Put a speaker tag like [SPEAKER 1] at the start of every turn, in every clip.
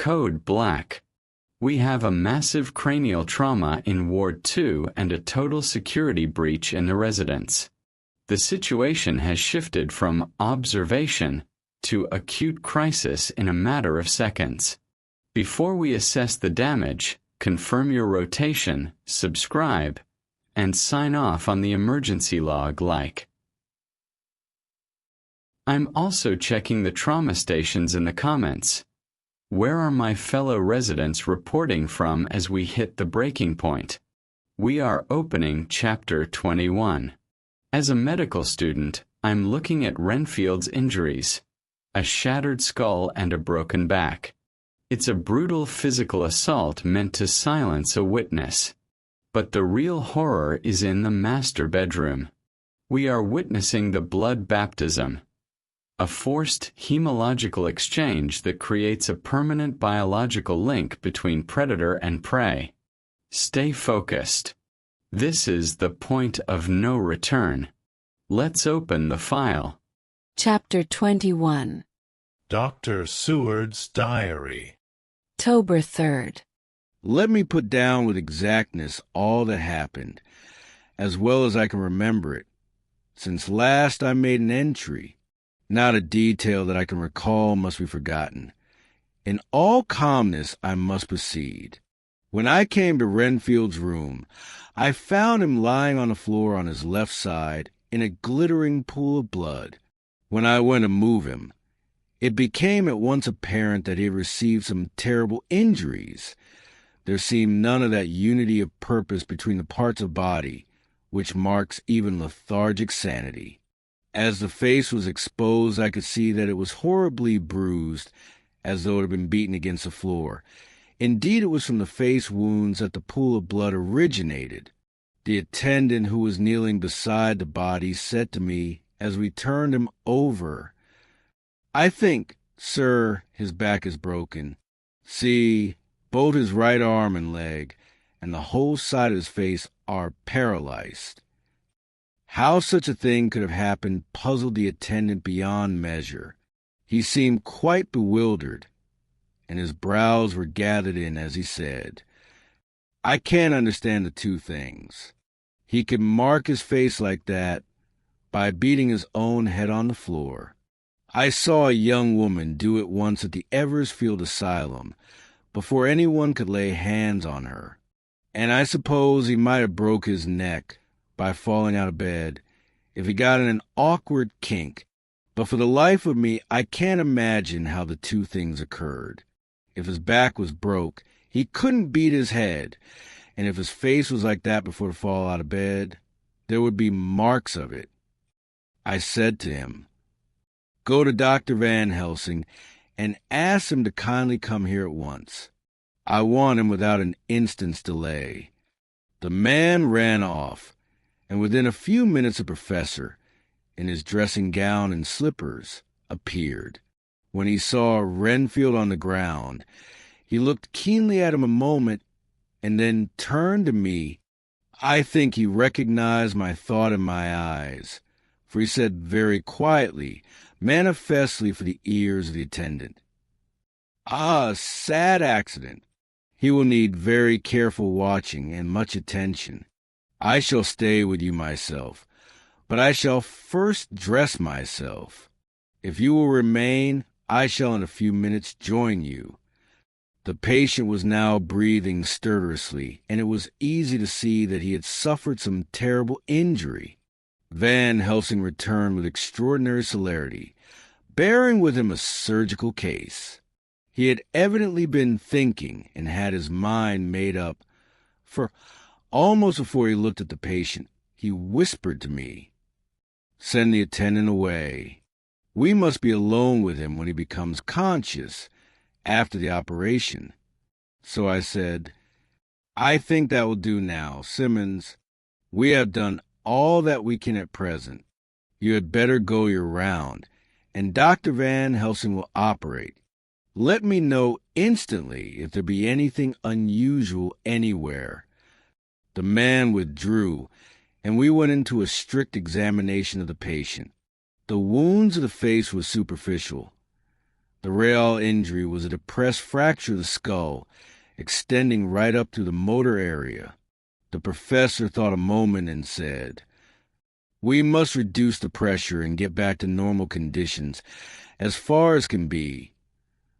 [SPEAKER 1] code black. We have a massive cranial trauma in Ward 2 and a total security breach in the residence. The situation has shifted from observation to acute crisis in a matter of seconds. Before we assess the damage, confirm your rotation, subscribe, and sign off on the emergency log like. I'm also checking the trauma stations in the comments. Where are my fellow residents reporting from as we hit the breaking point? We are opening Chapter 21. As a medical student, I'm looking at Renfield's injuries. A shattered skull and a broken back. It's a brutal physical assault meant to silence a witness. But the real horror is in the master bedroom. We are witnessing the blood baptism. A forced hemological exchange that creates a permanent biological link between predator and prey. Stay focused. This is the point of no return. Let's open the file.
[SPEAKER 2] Chapter 21.
[SPEAKER 3] Dr. Seward's Diary.
[SPEAKER 2] October 3rd.
[SPEAKER 4] Let me put down with exactness all that happened, as well as I can remember it. Since last I made an entry, not a detail that I can recall must be forgotten. In all calmness I must proceed. When I came to Renfield's room, I found him lying on the floor on his left side in a glittering pool of blood. When I went to move him, it became at once apparent that he had received some terrible injuries. There seemed none of that unity of purpose between the parts of body which marks even lethargic sanity. As the face was exposed, I could see that it was horribly bruised, as though it had been beaten against the floor. Indeed, it was from the face wounds that the pool of blood originated. The attendant who was kneeling beside the body said to me as we turned him over, "I think, sir, his back is broken. See, both his right arm and leg, and the whole side of his face are paralyzed." How such a thing could have happened puzzled the attendant beyond measure. He seemed quite bewildered, and his brows were gathered in as he said, "I can't understand the two things. He could mark his face like that by beating his own head on the floor. I saw a young woman do it once at the Eversfield Asylum, before anyone could lay hands on her. And I suppose he might have broke his neck by falling out of bed, if he got in an awkward kink. But for the life of me, I can't imagine how the two things occurred. If his back was broke, he couldn't beat his head, and if his face was like that before the fall out of bed, there would be marks of it." I said to him, "Go to Dr. Van Helsing and ask him to kindly come here at once. I want him without an instant's delay." The man ran off, and within a few minutes a professor, in his dressing gown and slippers, appeared. When he saw Renfield on the ground, he looked keenly at him a moment and then turned to me. I think he recognized my thought in my eyes, for he said very quietly, manifestly for the ears of the attendant, "Ah, sad accident. He will need very careful watching and much attention. I shall stay with you myself, but I shall first dress myself. If you will remain, I shall in a few minutes join you." The patient was now breathing stertorously, and it was easy to see that he had suffered some terrible injury. Van Helsing returned with extraordinary celerity, bearing with him a surgical case. He had evidently been thinking and had his mind made up, for almost before he looked at the patient, he whispered to me, "Send the attendant away. We must be alone with him when he becomes conscious after the operation." So I said, "I think that will do now. Simmons, we have done all that we can at present. You had better go your round, and Dr. Van Helsing will operate. Let me know instantly if there be anything unusual anywhere." The man withdrew, and we went into a strict examination of the patient. The wounds of the face were superficial. The real injury was a depressed fracture of the skull, extending right up to the motor area. The professor thought a moment and said, "We must reduce the pressure and get back to normal conditions as far as can be.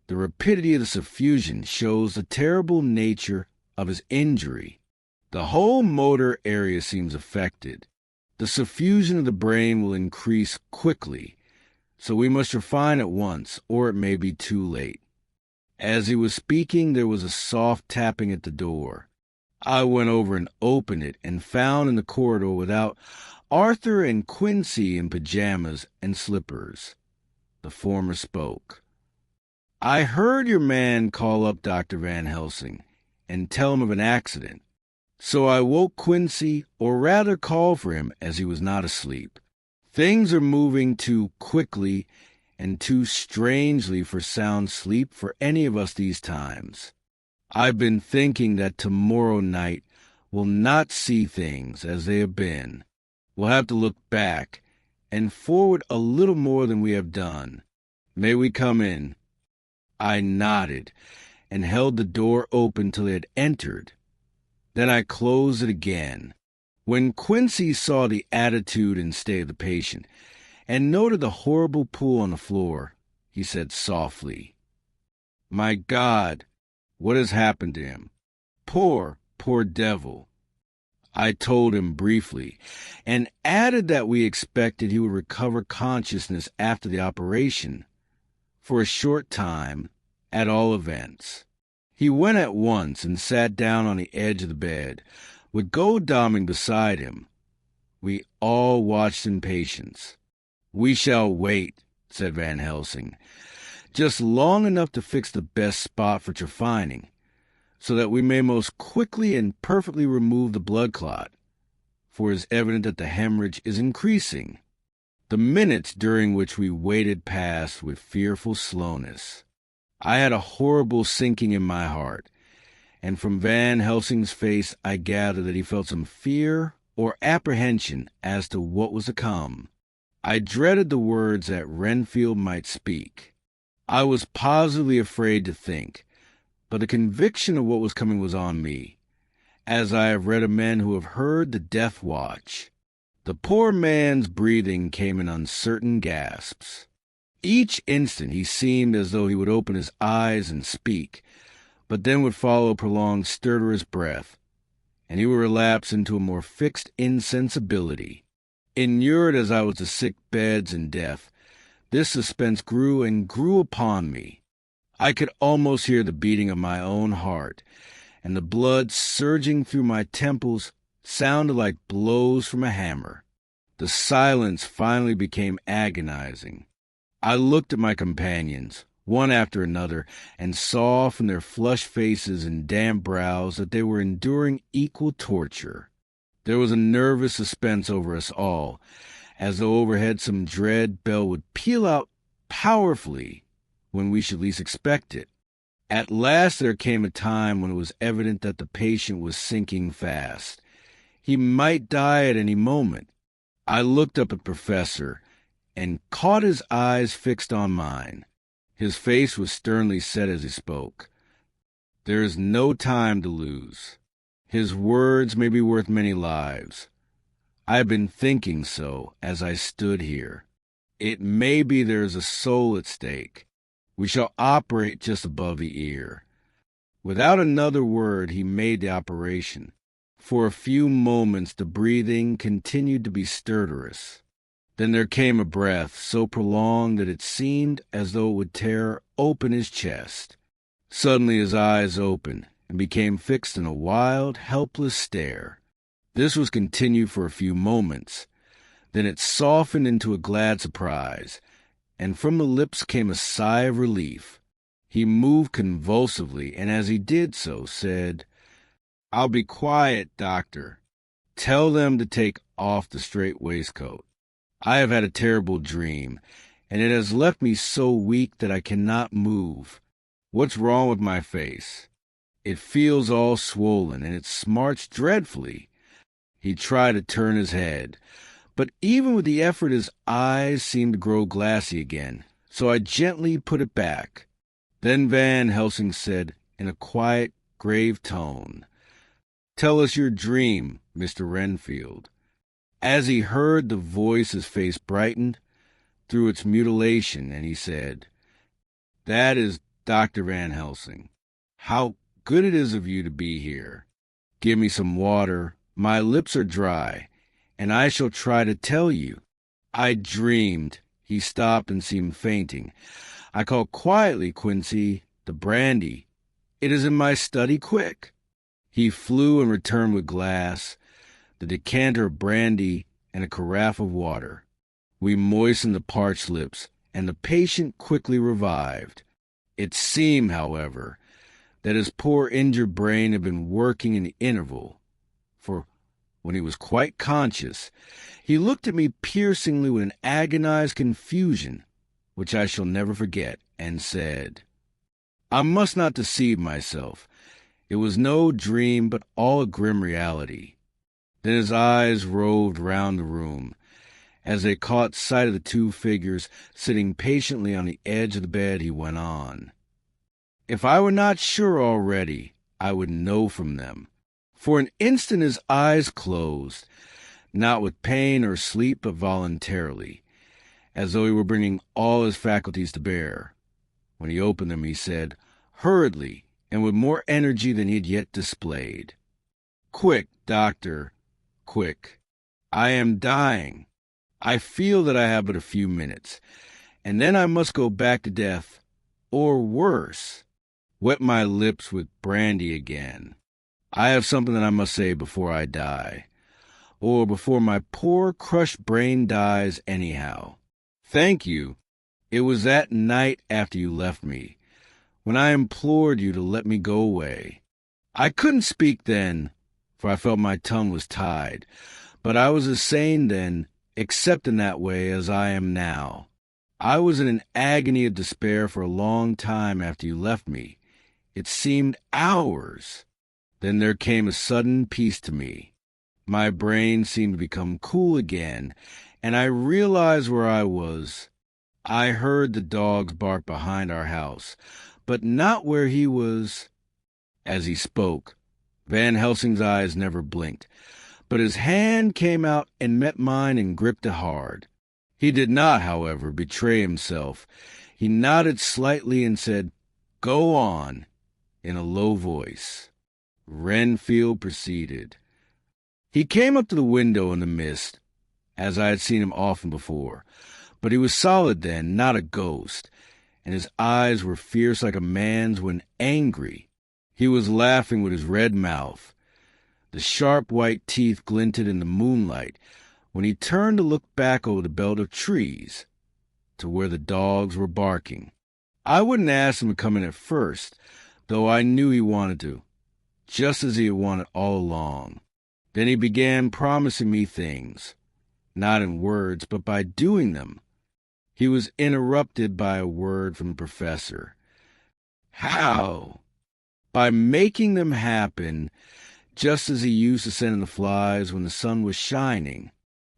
[SPEAKER 4] The rapidity of the suffusion shows the terrible nature of his injury. The whole motor area seems affected. The suffusion of the brain will increase quickly, so we must refine at once, or it may be too late." As he was speaking, there was a soft tapping at the door. I went over and opened it and found in the corridor without Arthur and Quincy in pajamas and slippers. The former spoke. "I heard your man call up Dr. Van Helsing and tell him of an accident. So I woke Quincy, or rather called for him, as he was not asleep. Things are moving too quickly and too strangely for sound sleep for any of us these times. I've been thinking that tomorrow night we'll not see things as they have been. We'll have to look back and forward a little more than we have done. May we come in?" I nodded and held the door open till they had entered. Then I closed it again. When Quincy saw the attitude and state of the patient, and noted the horrible pool on the floor, he said softly, "My God, what has happened to him? Poor devil." I told him briefly, and added that we expected he would recover consciousness after the operation, for a short time, at all events. He went at once and sat down on the edge of the bed, with Godalming beside him. We all watched in patience. "We shall wait," said Van Helsing, "just long enough to fix the best spot for Trephining, so that we may most quickly and perfectly remove the blood clot, for it is evident that the hemorrhage is increasing." The minutes during which we waited passed with fearful slowness. I had a horrible sinking in my heart, and from Van Helsing's face I gathered that he felt some fear or apprehension as to what was to come. I dreaded the words that Renfield might speak. I was positively afraid to think, but the conviction of what was coming was on me, as I have read of men who have heard the death watch. The poor man's breathing came in uncertain gasps. Each instant he seemed as though he would open his eyes and speak, but then would follow a prolonged stertorous breath, and he would relapse into a more fixed insensibility. Inured as I was to sick beds and death, this suspense grew and grew upon me. I could almost hear the beating of my own heart, and the blood surging through my temples sounded like blows from a hammer. The silence finally became agonizing. I looked at my companions, one after another, and saw from their flushed faces and damp brows that they were enduring equal torture. There was a nervous suspense over us all, as though overhead some dread bell would peal out powerfully when we should least expect it. At last there came a time when it was evident that the patient was sinking fast. He might die at any moment. I looked up at the professor and caught his eyes fixed on mine. His face was sternly set as he spoke. "There is no time to lose. His words may be worth many lives. I have been thinking so as I stood here. It may be there is a soul at stake. We shall operate just above the ear." Without another word he made the operation. For a few moments the breathing continued to be stertorous. Then there came a breath so prolonged that it seemed as though it would tear open his chest. Suddenly his eyes opened and became fixed in a wild, helpless stare. This was continued for a few moments. Then it softened into a glad surprise, and from the lips came a sigh of relief. He moved convulsively, and as he did so, said, "I'll be quiet, doctor. Tell them to take off the strait waistcoat. I have had a terrible dream, and it has left me so weak that I cannot move. What's wrong with my face? It feels all swollen, and it smarts dreadfully." He tried to turn his head, but even with the effort his eyes seemed to grow glassy again, so I gently put it back. Then Van Helsing said in a quiet, grave tone, "Tell us your dream, Mr. Renfield." As he heard the voice, his face brightened through its mutilation, and he said, "That is Dr. Van Helsing. How good it is of you to be here. Give me some water. My lips are dry, and I shall try to tell you. I dreamed." He stopped and seemed fainting. I called quietly, "Quincy, the brandy. It is in my study, quick." He flew and returned with glass, the decanter of brandy, and a carafe of water. We moistened the parched lips, and the patient quickly revived. It seemed, however, that his poor injured brain had been working in the interval, for when he was quite conscious, he looked at me piercingly with an agonized confusion, which I shall never forget, and said, "I must not deceive myself. It was no dream, but all a grim reality." Then his eyes roved round the room. As they caught sight of the two figures sitting patiently on the edge of the bed, he went on, "If I were not sure already, I would know from them." For an instant his eyes closed, not with pain or sleep, but voluntarily, as though he were bringing all his faculties to bear. When he opened them, he said, hurriedly, and with more energy than he had yet displayed, "Quick, doctor, quick. I am dying. I feel that I have but a few minutes, and then I must go back to death, or worse, wet my lips with brandy again. I have something that I must say before I die, or before my poor crushed brain dies anyhow. Thank you. It was that night after you left me, when I implored you to let me go away. I couldn't speak then, for I felt my tongue was tied, but I was as sane then, except in that way, as I am now. I was in an agony of despair for a long time after you left me. It seemed hours. Then there came a sudden peace to me. My brain seemed to become cool again, and I realized where I was. I heard the dogs bark behind our house, but not where he was." As he spoke, Van Helsing's eyes never blinked, but his hand came out and met mine and gripped it hard. He did not, however, betray himself. He nodded slightly and said, "Go on," in a low voice. Renfield proceeded. He came up to the window in the mist, as I had seen him often before, but he was solid then, not a ghost, and his eyes were fierce like a man's when angry. He was laughing with his red mouth. The sharp white teeth glinted in the moonlight when he turned to look back over the belt of trees to where the dogs were barking. I wouldn't ask him to come in at first, though I knew he wanted to, just as he had wanted all along. Then he began promising me things, not in words, but by doing them. He was interrupted by a word from the professor. "How?" "By making them happen, just as he used to send the flies when the sun was shining.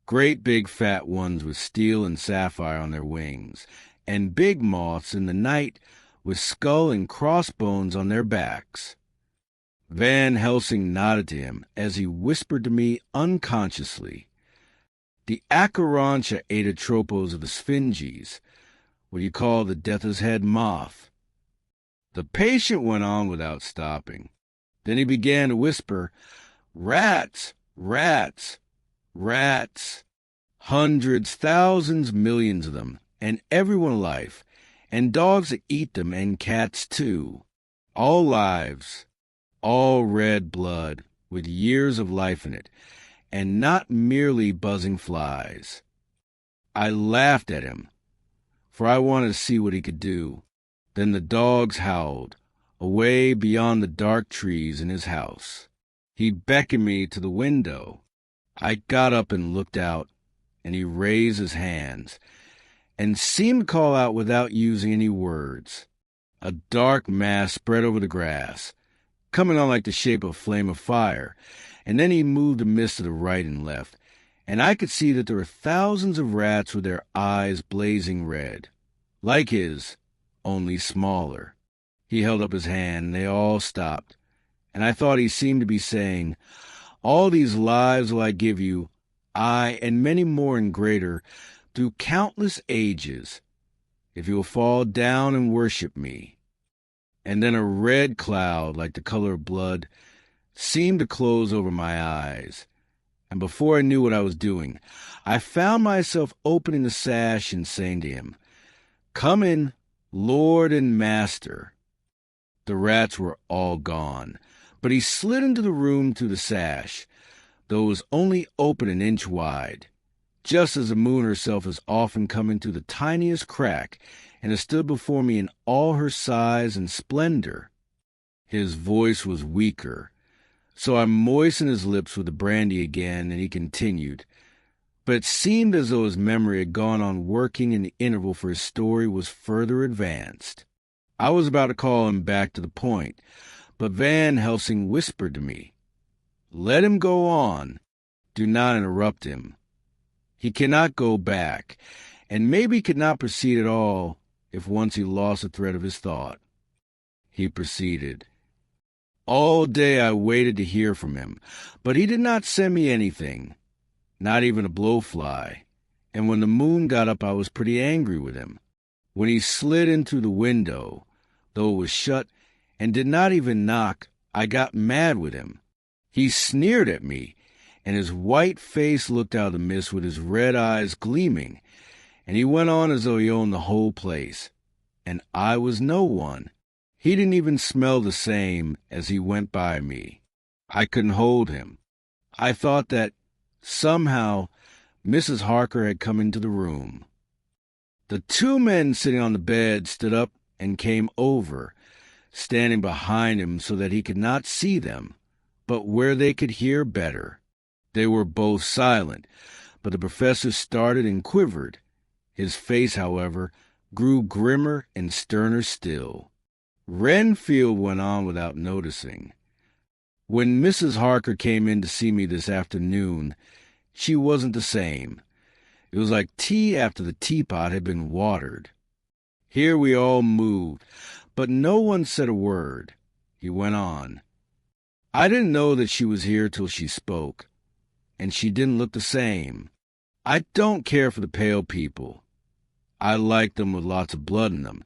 [SPEAKER 4] Great big fat ones with steel and sapphire on their wings, and big moths in the night with skull and crossbones on their backs." Van Helsing nodded to him as he whispered to me unconsciously, "The Acherontia aetotropos of the Sphinges, what you call the death's head moth." The patient went on without stopping. Then he began to whisper, "Rats, rats, rats. Hundreds, thousands, millions of them, and everyone alive, and dogs that eat them, and cats too. All lives, all red blood, with years of life in it, and not merely buzzing flies." I laughed at him, for I wanted to see what he could do. Then the dogs howled, away beyond the dark trees in his house. He beckoned me to the window. I got up and looked out, and he raised his hands, and seemed to call out without using any words. A dark mass spread over the grass, coming on like the shape of a flame of fire, and then he moved the mist to the right and left, and I could see that there were thousands of rats with their eyes blazing red. like his, only smaller. He held up his hand, and they all stopped, and I thought he seemed to be saying, "All these lives will I give you, I and many more and greater, through countless ages, if you will fall down and worship me." And then a red cloud, like the color of blood, seemed to close over my eyes, and before I knew what I was doing, I found myself opening the sash and saying to him, "Come in, Lord and Master." The rats were all gone, but he slid into the room through the sash, though it was only open an inch wide, just as the moon herself has often come into the tiniest crack and has stood before me in all her size and splendor. His voice was weaker, so I moistened his lips with the brandy again, and he continued, but it seemed as though his memory had gone on working in the interval, for his story was further advanced. I was about to call him back to the point, but Van Helsing whispered to me, "Let him go on. Do not interrupt him. He cannot go back, and maybe could not proceed at all if once he lost the thread of his thought." He proceeded, "All day I waited to hear from him, but he did not send me anything, not even a blowfly, and when the moon got up I was pretty angry with him. When he slid in through the window, though it was shut, and did not even knock, I got mad with him. He sneered at me, and his white face looked out of the mist with his red eyes gleaming, and he went on as though he owned the whole place, and I was no one. He didn't even smell the same as he went by me. I couldn't hold him. I thought that, somehow, Mrs. Harker had come into the room. The two men sitting on the bed stood up and came over, standing behind him so that he could not see them, but where they could hear better. They were both silent, but the professor started and quivered. His face, however, grew grimmer and sterner still. Renfield went on without noticing. "When Mrs. Harker came in to see me this afternoon, she wasn't the same. It was like tea after the teapot had been watered. Here we all moved, but no one said a word." He went on, "I didn't know that she was here till she spoke, and she didn't look the same. I don't care for the pale people. I like them with lots of blood in them,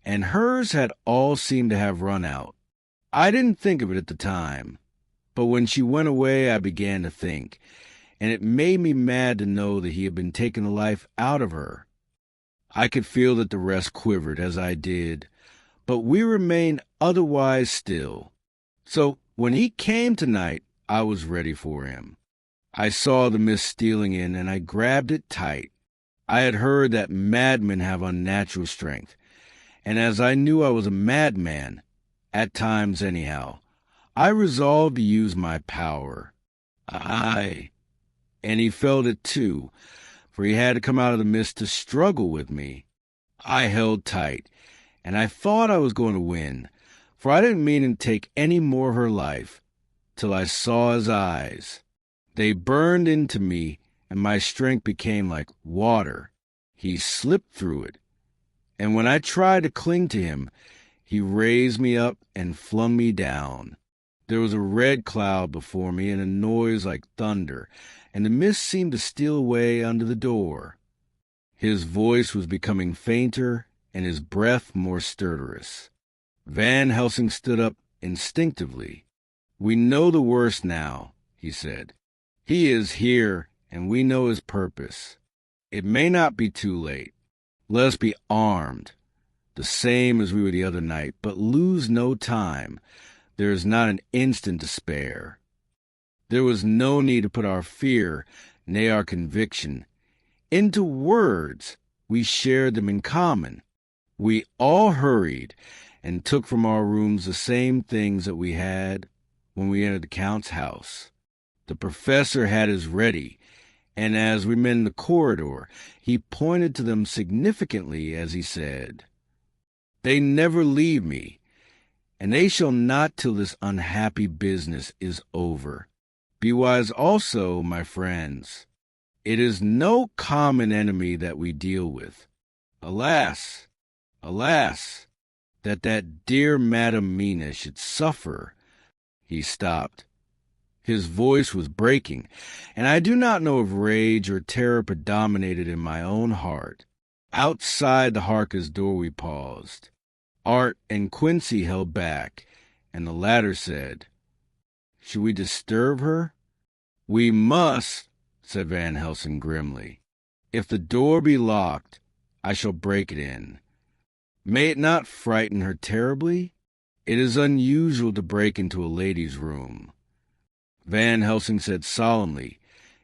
[SPEAKER 4] and hers had all seemed to have run out. I didn't think of it at the time, but when she went away I began to think, and it made me mad to know that he had been taking the life out of her. I could feel that the rest quivered as I did, but we remained otherwise still. So when he came tonight, I was ready for him. I saw the mist stealing in, and I grabbed it tight. I had heard that madmen have unnatural strength, and as I knew I was a madman, at times anyhow, I resolved to use my power. Aye, and he felt it too, for he had to come out of the mist to struggle with me. I held tight, and I thought I was going to win, for I didn't mean to take any more of her life, till I saw his eyes. They burned into me, and my strength became like water. He slipped through it, and when I tried to cling to him, he raised me up and flung me down. There was a red cloud before me and a noise like thunder, and the mist seemed to steal away under the door. His voice was becoming fainter and his breath more stertorous. Van Helsing stood up instinctively. "We know the worst now," he said. "He is here, and we know his purpose. It may not be too late. Let us be armed, the same as we were the other night, but lose no time. There is not an instant to spare." There was no need to put our fear, nay, our conviction, into words. We shared them in common. We all hurried and took from our rooms the same things that we had when we entered the Count's house. The professor had his ready, and as we met in the corridor, he pointed to them significantly as he said, "They never leave me, and they shall not till this unhappy business is over. Be wise also, my friends. It is no common enemy that we deal with. Alas, Alas, that dear Madam Mina should suffer. He stopped. His voice was breaking, and I do not know if rage or terror predominated in my own heart. Outside the Harker's door we paused. Art and Quincy held back, and the latter said, "Should we disturb her?" "We must," said Van Helsing grimly. "If the door be locked, I shall break it in. May it not frighten her terribly? It is unusual to break into a lady's room." Van Helsing said solemnly,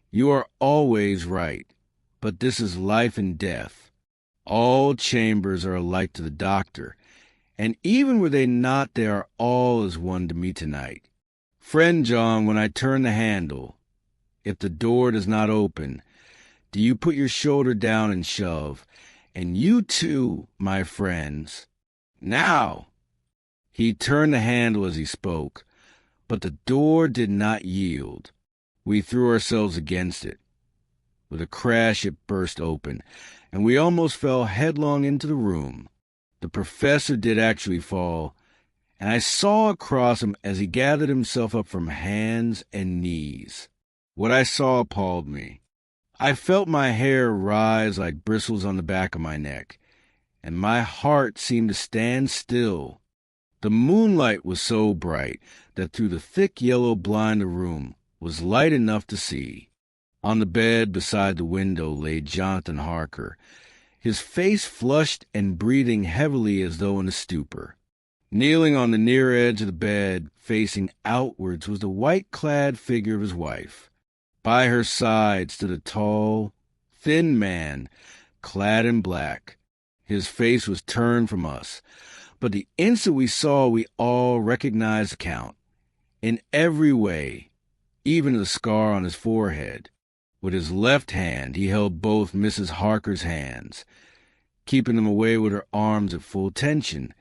[SPEAKER 4] "You are always right, but this is life and death. All chambers are alike to the doctor, and even were they not, they are all as one to me tonight. Friend John, when I turn the handle, if the door does not open, do you put your shoulder down and shove, and you too, my friends. Now!" He turned the handle as he spoke, but the door did not yield. We threw ourselves against it. With a crash it burst open, and we almost fell headlong into the room. The professor did actually fall, and I saw across him as he gathered himself up from hands and knees. What I saw appalled me. I felt my hair rise like bristles on the back of my neck, and my heart seemed to stand still. The moonlight was so bright that through the thick yellow blind of the room was light enough to see. On the bed beside the window lay Jonathan Harker, his face flushed and breathing heavily as though in a stupor. Kneeling on the near edge of the bed, facing outwards, was the white-clad figure of his wife. By her side stood a tall, thin man, clad in black. His face was turned from us, but the instant we saw, we all recognized the Count. In every way, even the scar on his forehead. With his left hand, he held both Mrs. Harker's hands, keeping them away with her arms at full tension.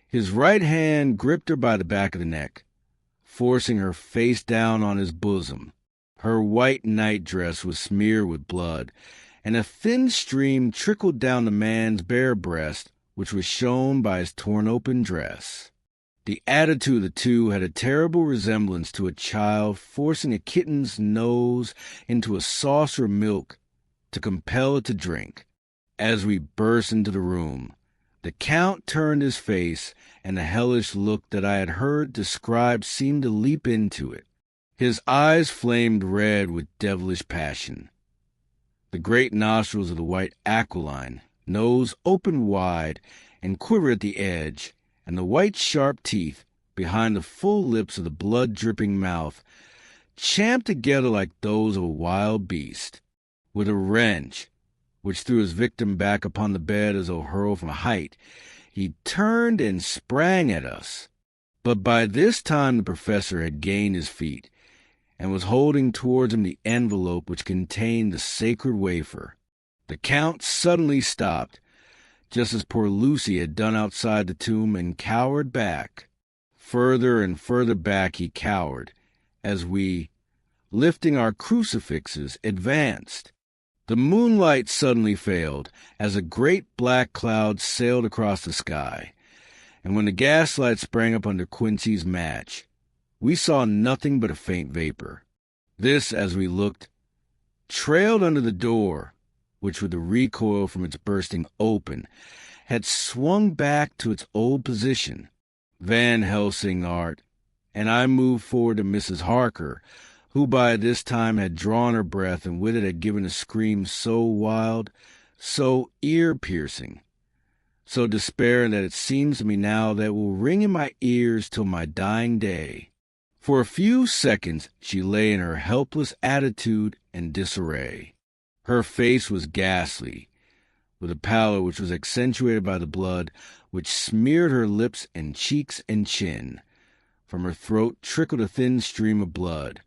[SPEAKER 4] His right hand gripped her by the back of the neck, forcing her face down on his bosom. Her white nightdress was smeared with blood, and a thin stream trickled down the man's bare breast, which was shown by his torn-open dress. The attitude of the two had a terrible resemblance to a child forcing a kitten's nose into a saucer of milk to compel it to drink. As we burst into the room, the Count turned his face, and the hellish look that I had heard described seemed to leap into it. His eyes flamed red with devilish passion. The great nostrils of the white aquiline nose opened wide and quivered at the edge, and the white sharp teeth behind the full lips of the blood-dripping mouth champed together like those of a wild beast. With a wrench, which threw his victim back upon the bed as though hurled from a height, he turned and sprang at us. But by this time the professor had gained his feet, and was holding towards him the envelope which contained the sacred wafer. The Count suddenly stopped, just as poor Lucy had done outside the tomb, and cowered back. Further and further back he cowered, as we, lifting our crucifixes, advanced. The moonlight suddenly failed, as a great black cloud sailed across the sky, and when the gaslight sprang up under Quincy's match, we saw nothing but a faint vapor. This, as we looked, trailed under the door, which with the recoil from its bursting open, had swung back to its old position. Van Helsing, Art, and I moved forward to Mrs. Harker, who by this time had drawn her breath, and with it had given a scream so wild, so ear-piercing, so despairing that it seems to me now that it will ring in my ears till my dying day. For a few seconds she lay in her helpless attitude and disarray. Her face was ghastly, with a pallor which was accentuated by the blood which smeared her lips and cheeks and chin. From her throat trickled a thin stream of blood.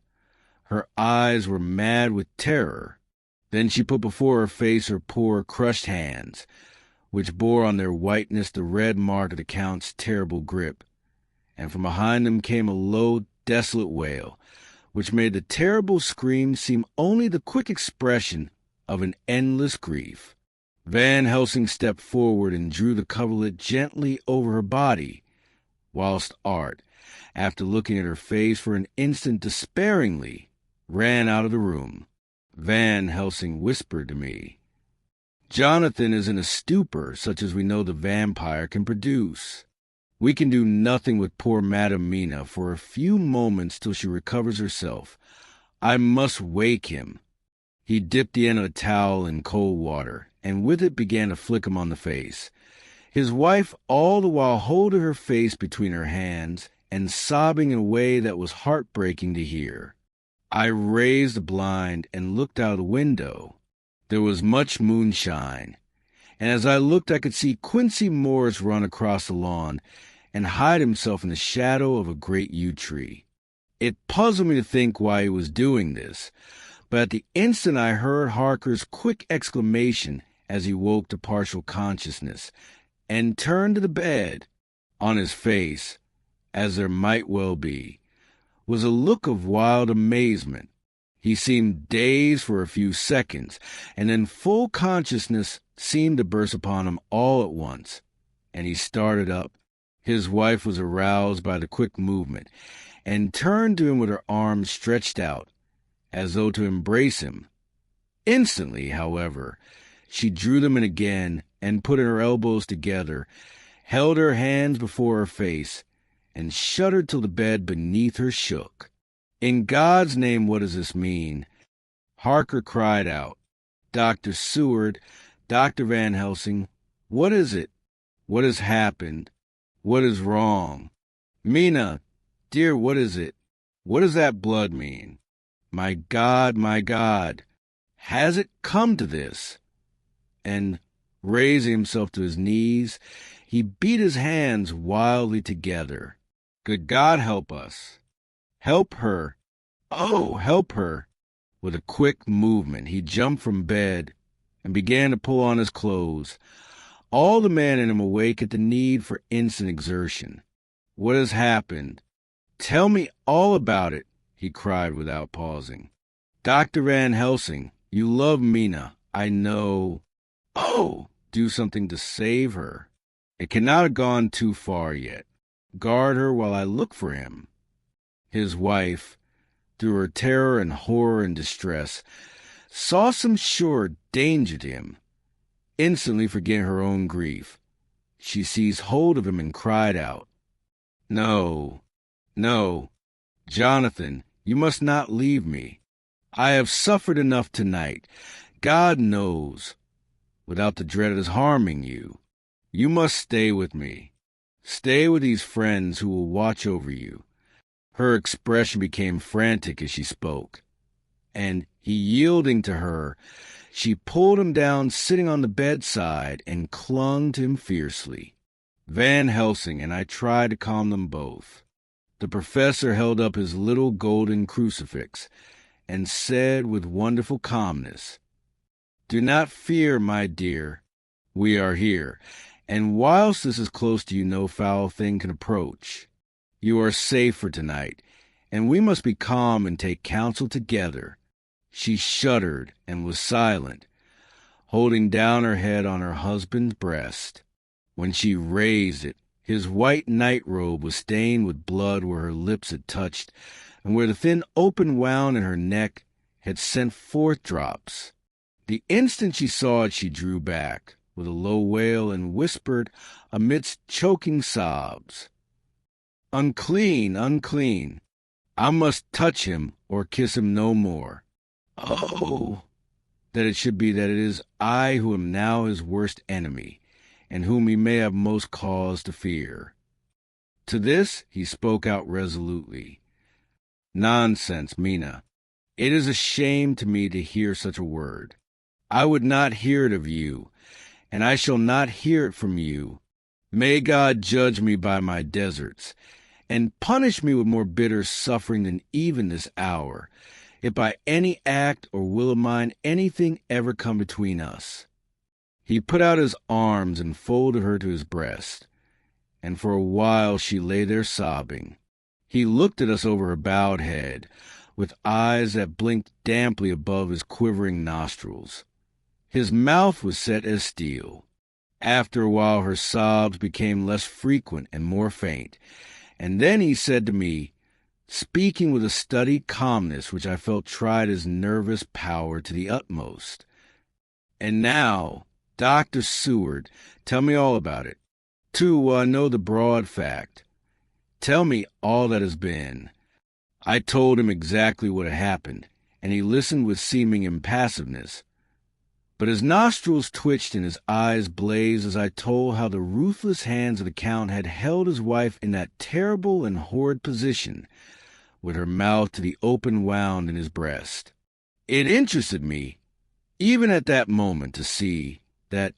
[SPEAKER 4] Her eyes were mad with terror. Then she put before her face her poor crushed hands, which bore on their whiteness the red mark of the Count's terrible grip, and from behind them came a low, desolate wail, which made the terrible scream seem only the quick expression of an endless grief. Van Helsing stepped forward and drew the coverlet gently over her body, whilst Art, after looking at her face for an instant despairingly, ran out of the room. Van Helsing whispered to me, "Jonathan is in a stupor such as we know the vampire can produce. We can do nothing with poor Madam Mina for a few moments till she recovers herself. I must wake him." He dipped the end of a towel in cold water, and with it began to flick him on the face. His wife all the while holding her face between her hands and sobbing in a way that was heartbreaking to hear. I raised the blind and looked out the window. There was much moonshine, and as I looked I could see Quincy Morris run across the lawn and hide himself in the shadow of a great yew tree. It puzzled me to think why he was doing this, but at the instant I heard Harker's quick exclamation as he woke to partial consciousness and turned to the bed. On his face, as there might well be, was a look of wild amazement. He seemed dazed for a few seconds, and then full consciousness seemed to burst upon him all at once, and he started up. His wife was aroused by the quick movement, and turned to him with her arms stretched out, as though to embrace him. Instantly, however, she drew them in again, and putting her elbows together, held her hands before her face, and shuddered till the bed beneath her shook. "In God's name, what does this mean?" Harker cried out. "Dr. Seward, Dr. Van Helsing, what is it? What has happened? What is wrong? Mina, dear, what is it? What does that blood mean? My God, has it come to this?" And, raising himself to his knees, he beat his hands wildly together. "Good God, help us! Help her! Oh, help her!" With a quick movement, he jumped from bed and began to pull on his clothes, all the man in him awake at the need for instant exertion. "What has happened? Tell me all about it," he cried without pausing. "Dr. Van Helsing, you love Mina, I know. Oh, do something to save her. It cannot have gone too far yet. Guard her while I look for him." His wife, through her terror and horror and distress, saw some sure danger to him. Instantly forgetting her own grief, she seized hold of him and cried out, No, Jonathan, you must not leave me. I have suffered enough tonight, God knows, without the dread of his harming you. You must stay with me. Stay with these friends who will watch over you." Her expression became frantic as she spoke, and, he yielding to her, she pulled him down sitting on the bedside and clung to him fiercely. Van Helsing and I tried to calm them both. The professor held up his little golden crucifix and said with wonderful calmness, "Do not fear, my dear. We are here, and whilst this is close to you, no foul thing can approach. You are safe for tonight, and we must be calm and take counsel together." She shuddered and was silent, holding down her head on her husband's breast. When she raised it, his white night-robe was stained with blood where her lips had touched, and where the thin open wound in her neck had sent forth drops. The instant she saw it, she drew back with a low wail and whispered amidst choking sobs, "Unclean, unclean! I must touch him or kiss him no more. Oh, that it should be that it is I who am now his worst enemy, and whom he may have most cause to fear." To this he spoke out resolutely, "Nonsense, Mina. It is a shame to me to hear such a word. I would not hear it of you, and I shall not hear it from you. May God judge me by my deserts, and punish me with more bitter suffering than even this hour, if by any act or will of mine anything ever come between us." He put out his arms and folded her to his breast, and for a while she lay there sobbing. He looked at us over her bowed head, with eyes that blinked damply above his quivering nostrils. His mouth was set as steel. After a while her sobs became less frequent and more faint, and then he said to me, speaking with a studied calmness which I felt tried his nervous power to the utmost, "And now, Dr. Seward, tell me all about it. Too, I know the broad fact. Tell me all that has been." I told him exactly what had happened, and he listened with seeming impassiveness. But his nostrils twitched and his eyes blazed as I told how the ruthless hands of the Count had held his wife in that terrible and horrid position, with her mouth to the open wound in his breast. It interested me, even at that moment, to see that,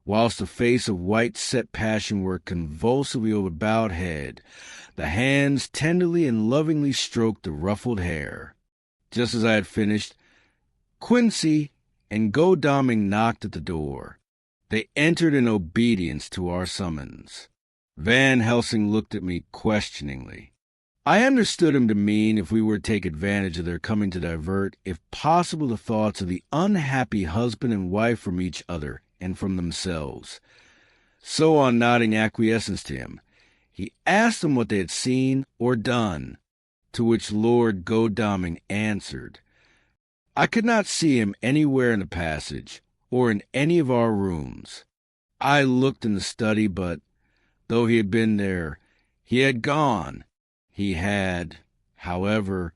[SPEAKER 4] whilst the face of white-set passion worked convulsively over bowed head, the hands tenderly and lovingly stroked the ruffled hair. Just as I had finished, Quincy and Godalming knocked at the door. They entered in obedience to our summons. Van Helsing looked at me questioningly. I understood him to mean if we were to take advantage of their coming to divert, if possible, the thoughts of the unhappy husband and wife from each other and from themselves. So, on nodding acquiescence to him, he asked them what they had seen or done, to which Lord Godalming answered, "I could not see him anywhere in the passage, or in any of our rooms. I looked in the study, but, though he had been there, he had gone. He had, however—"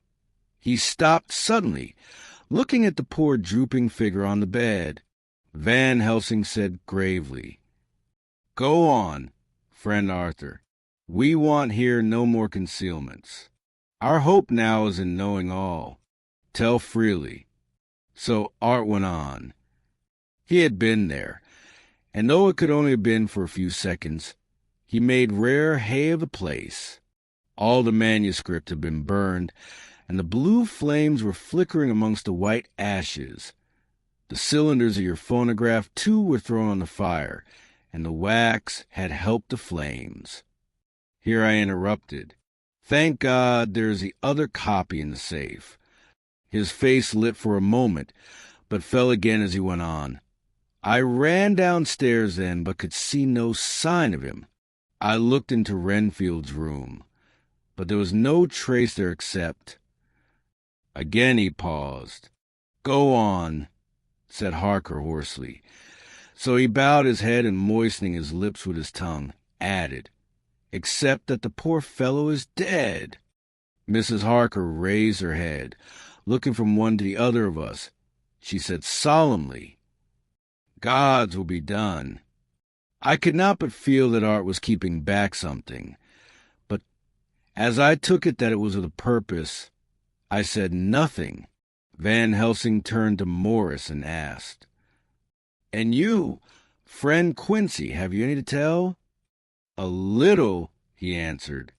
[SPEAKER 4] He stopped suddenly, looking at the poor drooping figure on the bed. Van Helsing said gravely, "Go on, friend Arthur. We want here no more concealments. Our hope now is in knowing all. Tell freely." So Art went on. He had been there, and though it could only have been for a few seconds, he made rare hay of the place. All the manuscript had been burned, and the blue flames were flickering amongst the white ashes. The cylinders of your phonograph, too, were thrown on the fire, and the wax had helped the flames. Here I interrupted. "Thank God there is the other copy in the safe." His face lit for a moment, but fell again as he went on. "I ran downstairs then, but could see no sign of him. I looked into Renfield's room, but there was no trace there except—" Again he paused. "Go on," said Harker hoarsely. So he bowed his head and, moistening his lips with his tongue, added, "Except that the poor fellow is dead." Mrs. Harker raised her head, looking from one to the other of us. She said solemnly, "God's will be done." I could not but feel that Art was keeping back something, but as I took it that it was with a purpose, I said nothing. Van Helsing turned to Morris and asked, "And you, friend Quincy, have you any to tell?" "A little," he answered.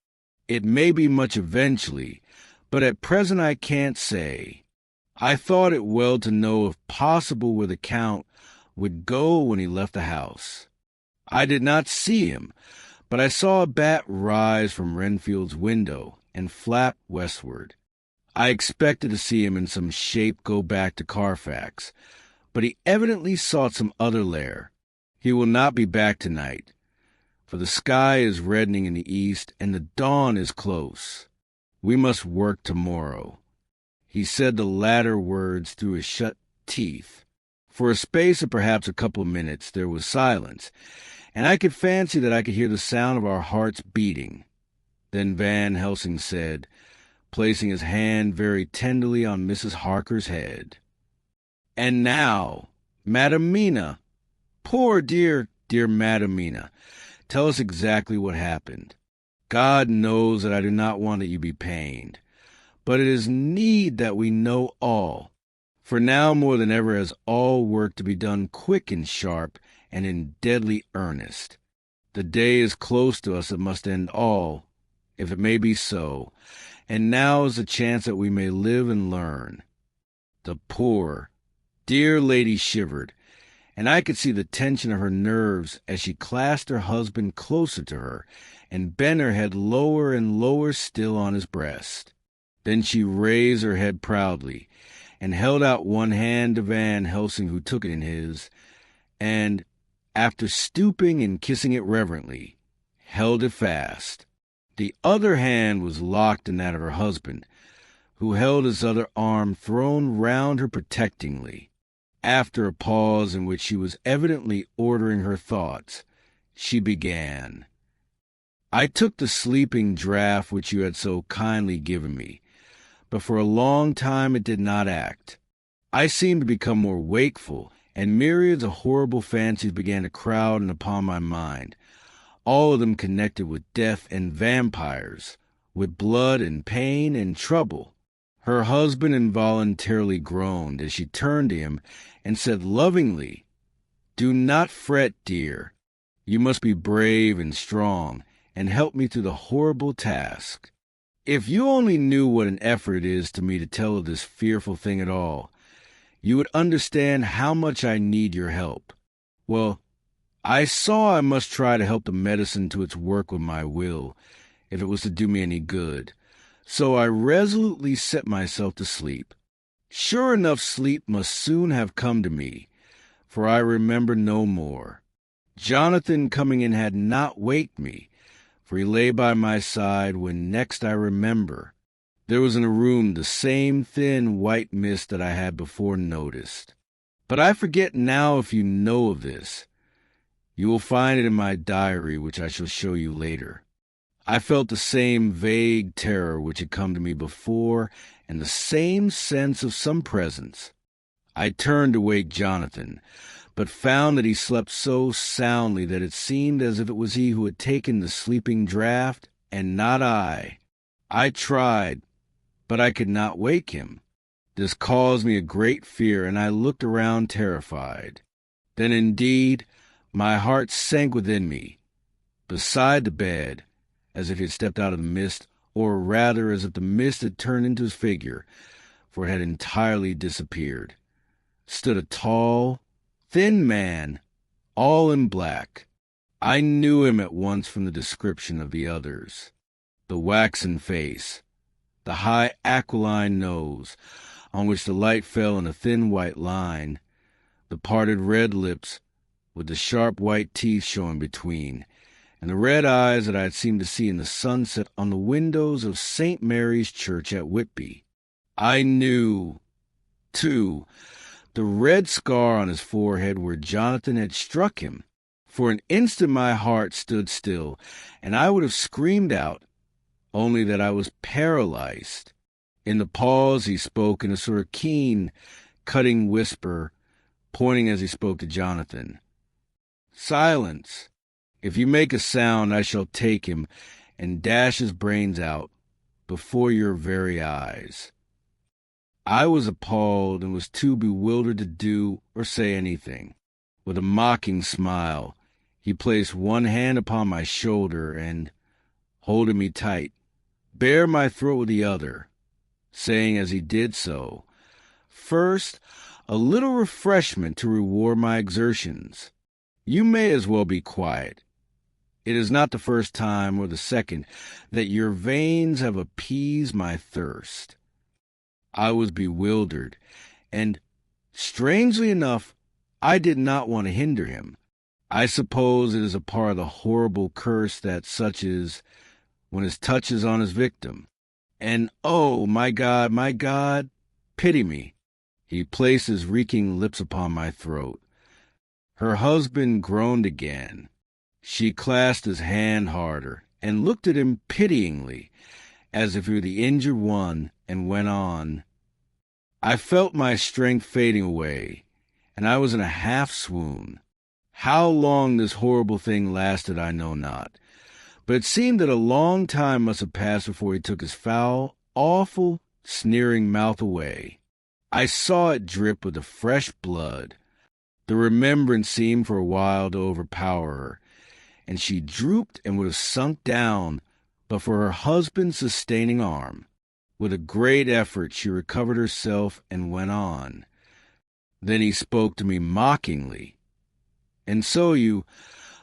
[SPEAKER 4] "It may be much eventually, but at present I can't say. I thought it well to know if possible where the Count would go when he left the house. I did not see him, but I saw a bat rise from Renfield's window and flap westward. I expected to see him in some shape go back to Carfax, but he evidently sought some other lair. He will not be back tonight, for the sky is reddening in the east and the dawn is close. We must work tomorrow." He said the latter words through his shut teeth. For a space of perhaps a couple of minutes there was silence, and I could fancy that I could hear the sound of our hearts beating. Then Van Helsing said, placing his hand very tenderly on Mrs. Harker's head, "And now, Madam Mina, poor dear Madam Mina, tell us exactly what happened. God knows that I do not want that you be pained, but it is need that we know all, for now more than ever has all work to be done quick and sharp and in deadly earnest. The day is close to us that must end all, if it may be so, and now is the chance that we may live and learn." The poor, dear lady shivered, and I could see the tension of her nerves as she clasped her husband closer to her and bent her head lower and lower still on his breast. Then she raised her head proudly, and held out one hand to Van Helsing, who took it in his, and, after stooping and kissing it reverently, held it fast. The other hand was locked in that of her husband, who held his other arm thrown round her protectingly. After a pause in which she was evidently ordering her thoughts, she began. I took the sleeping draught which you had so kindly given me, but for a long time it did not act. I seemed to become more wakeful, and myriads of horrible fancies began to crowd in upon my mind, all of them connected with death and vampires, with blood and pain and trouble. Her husband involuntarily groaned as she turned to him and said lovingly, "Do not fret, dear. You must be brave and strong, and help me through the horrible task. If you only knew what an effort it is to me to tell of this fearful thing at all, you would understand how much I need your help." Well, I saw I must try to help the medicine to its work with my will, if it was to do me any good. So I resolutely set myself to sleep. Sure enough, sleep must soon have come to me, for I remember no more. Jonathan coming in had not waked me, for he lay by my side when next I remember. There was in the room the same thin white mist that I had before noticed. But I forget now if you know of this. You will find it in my diary, which I shall show you later. I felt the same vague terror which had come to me before, and the same sense of some presence. I turned to wake Jonathan, but found that he slept so soundly that it seemed as if it was he who had taken the sleeping draught, and not I. I tried, but I could not wake him. This caused me a great fear, and I looked around terrified. Then indeed my heart sank within me. Beside the bed, as if he had stepped out of the mist, or rather as if the mist had turned into his figure, for it had entirely disappeared, stood a tall, thin man, all in black. I knew him at once from the description of the others. The waxen face, the high aquiline nose, on which the light fell in a thin white line, the parted red lips, with the sharp white teeth showing between, and the red eyes that I had seemed to see in the sunset on the windows of St. Mary's Church at Whitby. I knew, too, the red scar on his forehead where Jonathan had struck him. For an instant my heart stood still, and I would have screamed out, only that I was paralyzed. In the pause he spoke in a sort of keen, cutting whisper, pointing as he spoke to Jonathan. "Silence! If you make a sound, I shall take him and dash his brains out before your very eyes." I was appalled and was too bewildered to do or say anything. With a mocking smile, he placed one hand upon my shoulder and, holding me tight, bared my throat with the other, saying as he did so, "First, a little refreshment to reward my exertions. You may as well be quiet. It is not the first time or the second that your veins have appeased my thirst." I was bewildered, and, strangely enough, I did not want to hinder him. I suppose it is a part of the horrible curse that such is when his touch is on his victim. And, oh, my God, pity me. He placed his reeking lips upon my throat. Her husband groaned again. She clasped his hand harder and looked at him pityingly, as if he were the injured one, and went on. I felt my strength fading away, and I was in a half-swoon. How long this horrible thing lasted I know not, but it seemed that a long time must have passed before he took his foul, awful, sneering mouth away. I saw it drip with the fresh blood. The remembrance seemed for a while to overpower her, and she drooped and would have sunk down but for her husband's sustaining arm. With a great effort she recovered herself and went on. Then he spoke to me mockingly. "And so you,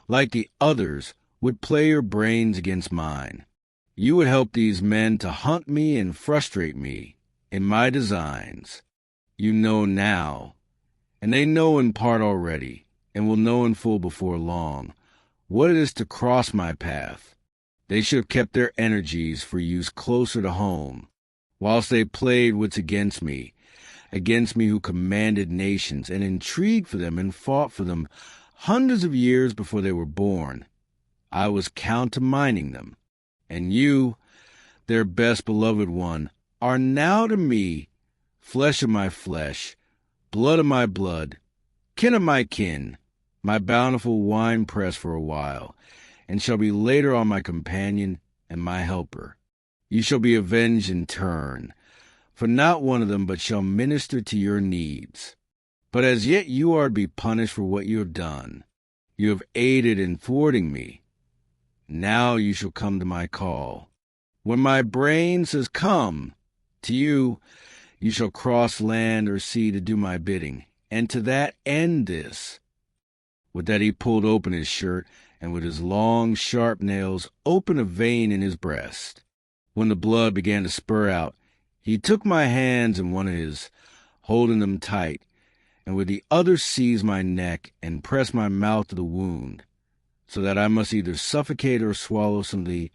[SPEAKER 4] like the others, would play your brains against mine. You would help these men to hunt me and frustrate me in my designs. You know now, and they know in part already, and will know in full before long, what it is to cross my path. They should have kept their energies for use closer to home, whilst they played wits against me who commanded nations, and intrigued for them and fought for them hundreds of years before they were born. I was countermining them, and you, their best beloved one, are now to me flesh of my flesh, blood of my blood, kin of my kin, my bountiful winepress for a while, and shall be later on my companion and my helper. You shall be avenged in turn, for not one of them but shall minister to your needs. But as yet you are to be punished for what you have done. You have aided in thwarting me. Now you shall come to my call. When my brain says come, to you, you shall cross land or sea to do my bidding, and to that end this. With that he pulled open his shirt, and with his long, sharp nails opened a vein in his breast. When the blood began to spur out, he took my hands in one of his, holding them tight, and with the other seized my neck and pressed my mouth to the wound, so that I must either suffocate or swallow some of the,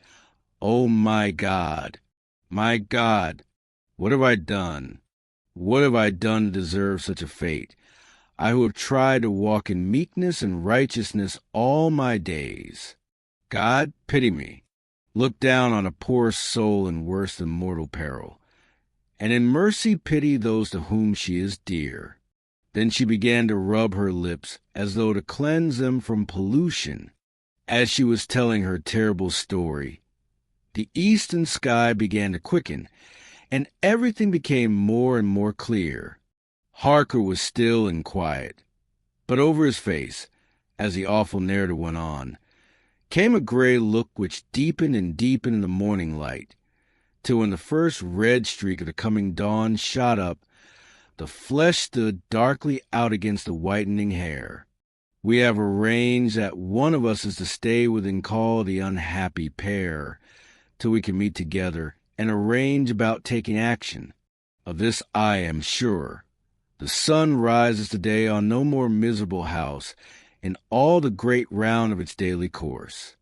[SPEAKER 4] oh, my God, what have I done? What have I done to deserve such a fate? I who have tried to walk in meekness and righteousness all my days. God, pity me. Look down on a poor soul in worse than mortal peril, and in mercy pity those to whom she is dear. Then she began to rub her lips as though to cleanse them from pollution. As she was telling her terrible story, the eastern sky began to quicken, and everything became more and more clear. Harker was still and quiet, but over his face, as the awful narrative went on, came a gray look which deepened and deepened in the morning light, till when the first red streak of the coming dawn shot up, the flesh stood darkly out against the whitening hair. We have arranged that one of us is to stay within call of the unhappy pair, till we can meet together and arrange about taking action. Of this I am sure. The sun rises today on no more miserable house in all the great round of its daily course.